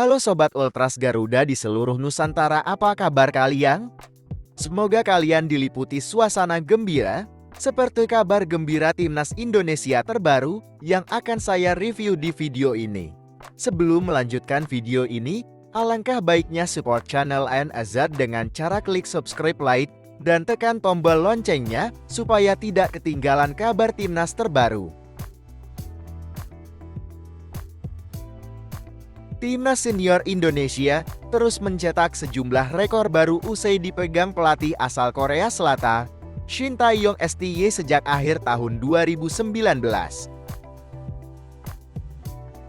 Halo Sobat Ultras Garuda di seluruh Nusantara, apa kabar kalian? Semoga kalian diliputi suasana gembira, seperti kabar gembira Timnas Indonesia terbaru yang akan saya review di video ini. Sebelum melanjutkan video ini, alangkah baiknya support channel An-Azhar dengan cara klik subscribe, like, dan tekan tombol loncengnya supaya tidak ketinggalan kabar Timnas terbaru. Timnas Senior Indonesia terus mencetak sejumlah rekor baru usai dipegang pelatih asal Korea Selatan, Shin Tae-yong STY sejak akhir tahun 2019.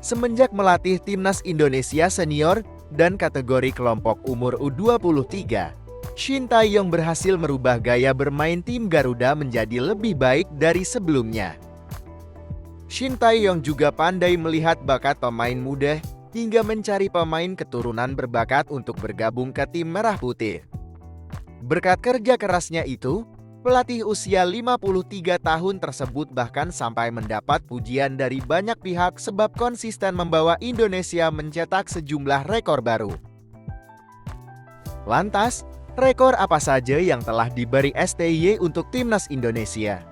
Semenjak melatih Timnas Indonesia Senior dan kategori kelompok umur U23, Shin Tae-yong berhasil merubah gaya bermain tim Garuda menjadi lebih baik dari sebelumnya. Shin Tae-yong juga pandai melihat bakat pemain muda hingga mencari pemain keturunan berbakat untuk bergabung ke tim Merah Putih. Berkat kerja kerasnya itu, pelatih usia 53 tahun tersebut bahkan sampai mendapat pujian dari banyak pihak sebab konsisten membawa Indonesia mencetak sejumlah rekor baru. Lantas, rekor apa saja yang telah diberi STY untuk Timnas Indonesia?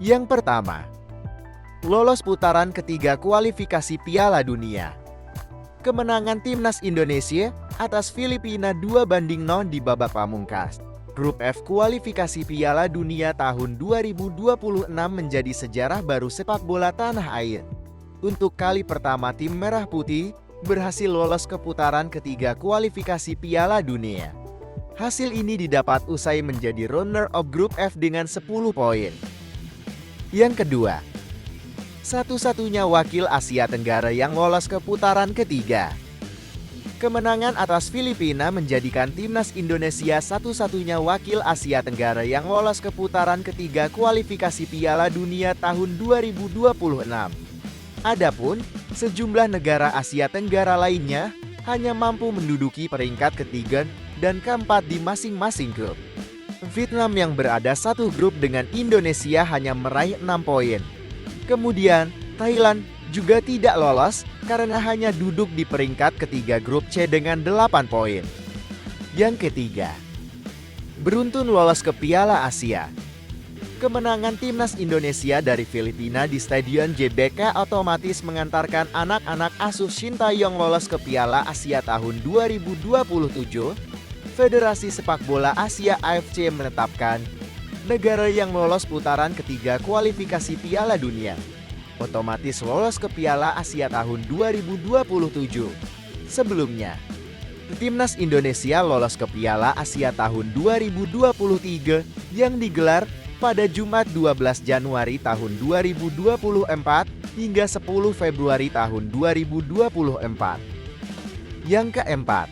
Yang pertama, lolos putaran ketiga kualifikasi Piala Dunia. Kemenangan Timnas Indonesia atas Filipina 2-0 di babak pamungkas Grup F kualifikasi Piala Dunia tahun 2026 menjadi sejarah baru sepak bola tanah air. Untuk kali pertama tim Merah Putih berhasil lolos ke putaran ketiga kualifikasi Piala Dunia. Hasil ini didapat usai menjadi runner-up Grup F dengan 10 poin. Yang kedua, satu-satunya wakil Asia Tenggara yang lolos ke putaran ketiga. Kemenangan atas Filipina menjadikan Timnas Indonesia satu-satunya wakil Asia Tenggara yang lolos ke putaran ketiga kualifikasi Piala Dunia tahun 2026. Adapun, sejumlah negara Asia Tenggara lainnya hanya mampu menduduki peringkat ketiga dan keempat di masing-masing grup. Vietnam yang berada satu grup dengan Indonesia hanya meraih 6 poin. Kemudian, Thailand juga tidak lolos karena hanya duduk di peringkat ketiga grup C dengan 8 poin. Yang ketiga, beruntun lolos ke Piala Asia. Kemenangan Timnas Indonesia dari Filipina di Stadion GBK otomatis mengantarkan anak-anak asuh Shin Tae-yong lolos ke Piala Asia tahun 2027. Federasi Sepak Bola Asia AFC menetapkan negara yang lolos putaran ketiga kualifikasi Piala Dunia otomatis lolos ke Piala Asia tahun 2027. Sebelumnya, Timnas Indonesia lolos ke Piala Asia tahun 2023 yang digelar pada Jumat 12 Januari tahun 2024 hingga 10 Februari tahun 2024. Yang keempat,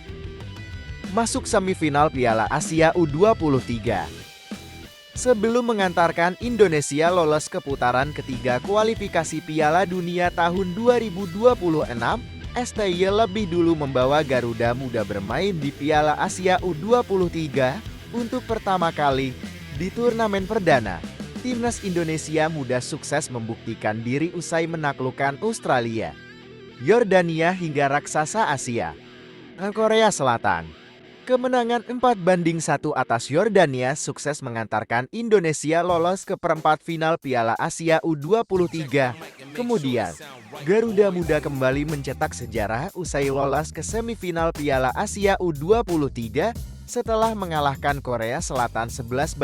masuk semifinal Piala Asia U23. Sebelum mengantarkan Indonesia lolos ke putaran ketiga kualifikasi Piala Dunia tahun 2026, STY lebih dulu membawa Garuda Muda bermain di Piala Asia U23 untuk pertama kali di turnamen perdana. Timnas Indonesia Muda sukses membuktikan diri usai menaklukkan Australia, Yordania hingga raksasa Asia, Korea Selatan. Kemenangan 4-1 atas Yordania sukses mengantarkan Indonesia lolos ke perempat final Piala Asia U23. Kemudian, Garuda Muda kembali mencetak sejarah usai lolos ke semifinal Piala Asia U23 setelah mengalahkan Korea Selatan 11-10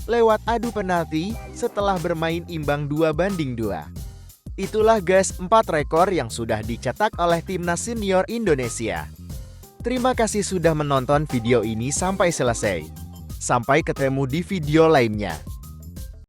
lewat adu penalti setelah bermain imbang 2-2. Itulah guys 4 rekor yang sudah dicetak oleh Timnas Senior Indonesia. Terima kasih sudah menonton video ini sampai selesai. Sampai ketemu di video lainnya.